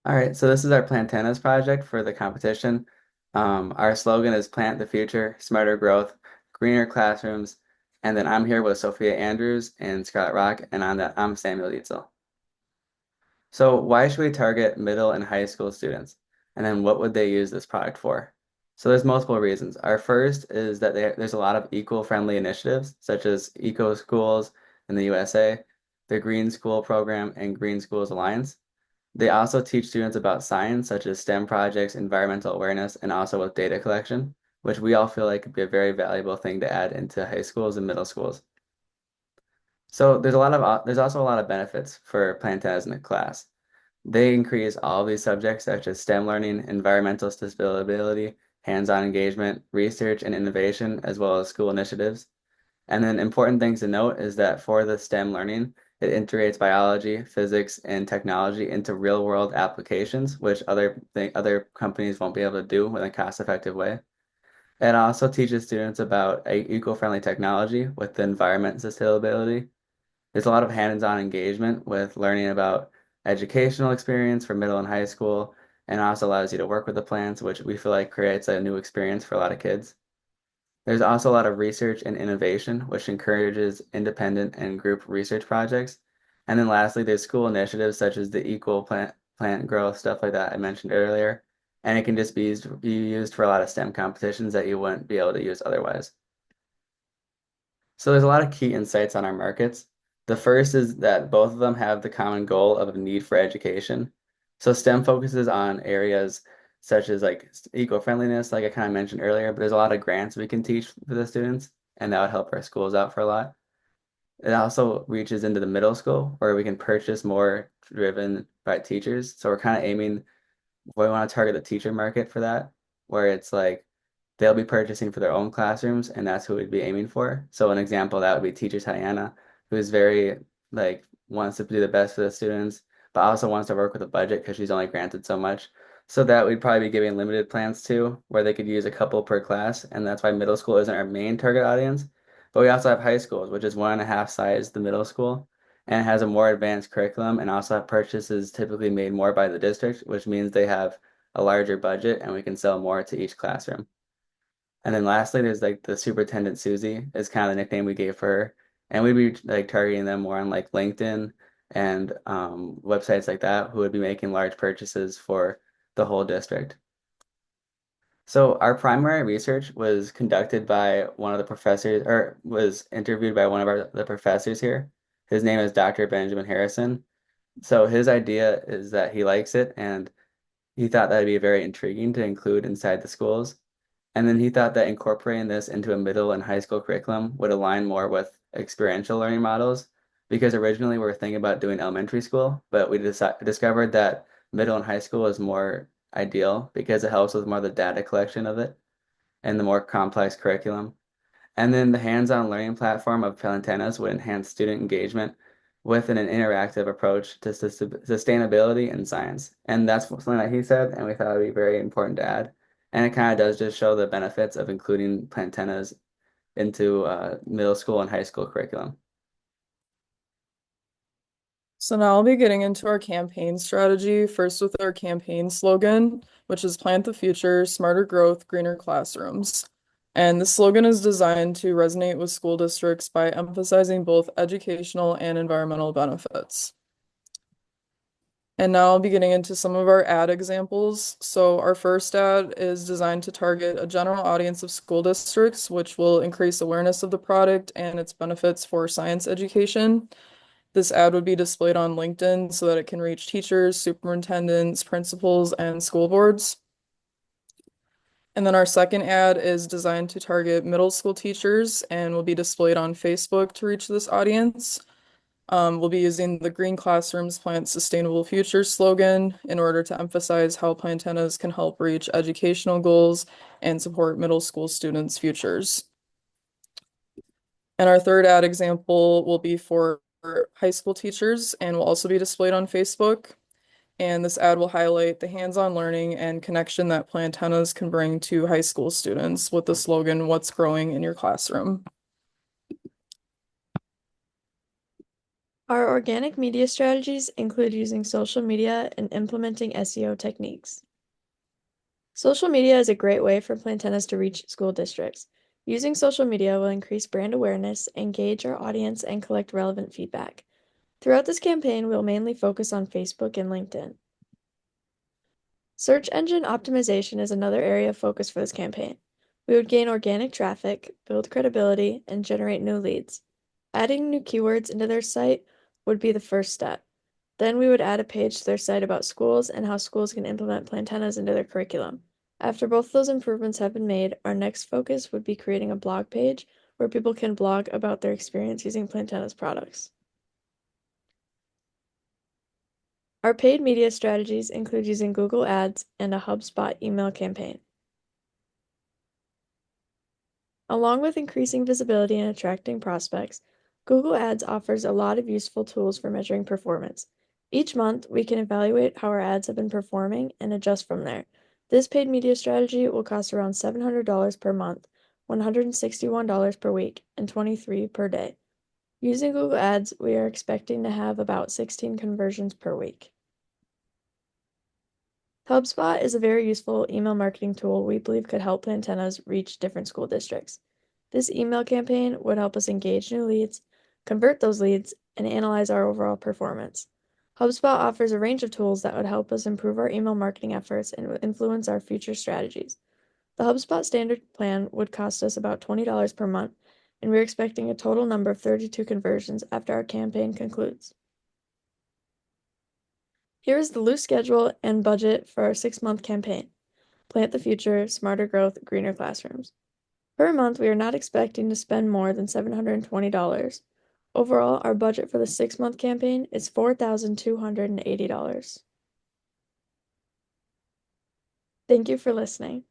All right, so this is our Plantennas project for the competition. Our slogan is Plant the Future, Smarter Growth, Greener Classrooms, and then I'm here with Sophia Andrews and Scarlett Rock, and I'm Samuel Dietzel. So why should we target middle and high school students? And then what would they use this product for? So there's multiple reasons. Our first is that there's a lot of eco-friendly initiatives, such as Eco Schools in the USA, the Green School Program, and Green Schools Alliance. They also teach students about science, such as STEM projects, environmental awareness, and also with data collection, which we all feel like could be a very valuable thing to add into high schools and middle schools. So there's also a lot of benefits for Plantennas in the class. They increase all of these subjects such as STEM learning, environmental sustainability, hands-on engagement, research and innovation, as well as school initiatives. And then important things to note is that for the STEM learning, it integrates biology, physics, and technology into real-world applications, which other companies won't be able to do in a cost-effective way. It also teaches students about eco-friendly technology with the environment sustainability. There's a lot of hands-on engagement with learning about educational experience for middle and high school, and also allows you to work with the plants, which we feel like creates a new experience for a lot of kids. There's also a lot of research and innovation, which encourages independent and group research projects. And then lastly, there's school initiatives such as the equal plant growth, stuff like that I mentioned earlier. And it can just be used for a lot of STEM competitions that you wouldn't be able to use otherwise. So there's a lot of key insights on our markets. The first is that both of them have the common goal of a need for education. So STEM focuses on areas such as like eco-friendliness, like I kind of mentioned earlier, but there's a lot of grants we can teach for the students, and that would help our schools out for a lot. It also reaches into the middle school where we can purchase more driven by teachers. So we're kind of aiming, we want to target the teacher market for that, where it's like they'll be purchasing for their own classrooms, and that's who we'd be aiming for. So an example that would be teacher Tatiana, who's very like wants to do the best for the students, but also wants to work with a budget because she's only granted so much. So that we'd probably be giving limited plans to, where they could use a couple per class, and that's why middle school isn't our main target audience. But we also have high schools, which is 1.5 size the middle school, and it has a more advanced curriculum, and also have purchases typically made more by the district, which means they have a larger budget, and we can sell more to each classroom. And then lastly, there's like the Superintendent Susie is kind of the nickname we gave for her. And we'd be like targeting them more on like LinkedIn and websites like that who would be making large purchases for the whole district. So our primary research was conducted by one of the professors, or was interviewed by one of the professors here. His name is Dr. Benjamin Harrison. So his idea is that he likes it, and he thought that'd be very intriguing to include inside the schools. And then he thought that incorporating this into a middle and high school curriculum would align more with experiential learning models, because originally we were thinking about doing elementary school, but we discovered that middle and high school is more ideal because it helps with more of the data collection of it and the more complex curriculum. And then the hands-on learning platform of Plantennas would enhance student engagement with an interactive approach to sustainability and science. And that's something that he said, and we thought it would be very important to add. And it kind of does just show the benefits of including Plantennas into middle school and high school curriculum. So now I'll be getting into our campaign strategy, first with our campaign slogan, which is Plant the Future, Smarter Growth, Greener Classrooms. And the slogan is designed to resonate with school districts by emphasizing both educational and environmental benefits. And now I'll be getting into some of our ad examples. So our first ad is designed to target a general audience of school districts, which will increase awareness of the product and its benefits for science education. This ad would be displayed on LinkedIn so that it can reach teachers, superintendents, principals, and school boards. And then our second ad is designed to target middle school teachers and will be displayed on Facebook to reach this audience. We'll be using the Green Classrooms Plant Sustainable Future slogan in order to emphasize how Plantennas can help reach educational goals and support middle school students' futures. And our third ad example will be for high school teachers and will also be displayed on Facebook. And this ad will highlight the hands-on learning and connection that Plantennas can bring to high school students with the slogan, "What's growing in your classroom?" Our organic media strategies include using social media and implementing SEO techniques. Social media is a great way for Plantennas to reach school districts. Using social media will increase brand awareness, engage our audience, and collect relevant feedback. Throughout this campaign, we'll mainly focus on Facebook and LinkedIn. Search engine optimization is another area of focus for this campaign. We would gain organic traffic, build credibility, and generate new leads. Adding new keywords into their site would be the first step. Then we would add a page to their site about schools and how schools can implement Plantennas into their curriculum. After both those improvements have been made, our next focus would be creating a blog page where people can blog about their experience using Plantennas products. Our paid media strategies include using Google Ads and a HubSpot email campaign. Along with increasing visibility and attracting prospects, Google Ads offers a lot of useful tools for measuring performance. Each month, we can evaluate how our ads have been performing and adjust from there. This paid media strategy will cost around $700 per month, $161 per week, and $23 per day. Using Google Ads, we are expecting to have about 16 conversions per week. HubSpot is a very useful email marketing tool we believe could help Plantennas reach different school districts. This email campaign would help us engage new leads, convert those leads, and analyze our overall performance. HubSpot offers a range of tools that would help us improve our email marketing efforts and influence our future strategies. The HubSpot standard plan would cost us about $20 per month, and we're expecting a total number of 32 conversions after our campaign concludes. Here is the loose schedule and budget for our 6-month campaign. Plant the future, smarter growth, greener classrooms. Per month, we are not expecting to spend more than $720. Overall, our budget for the 6-month campaign is $4,280. Thank you for listening.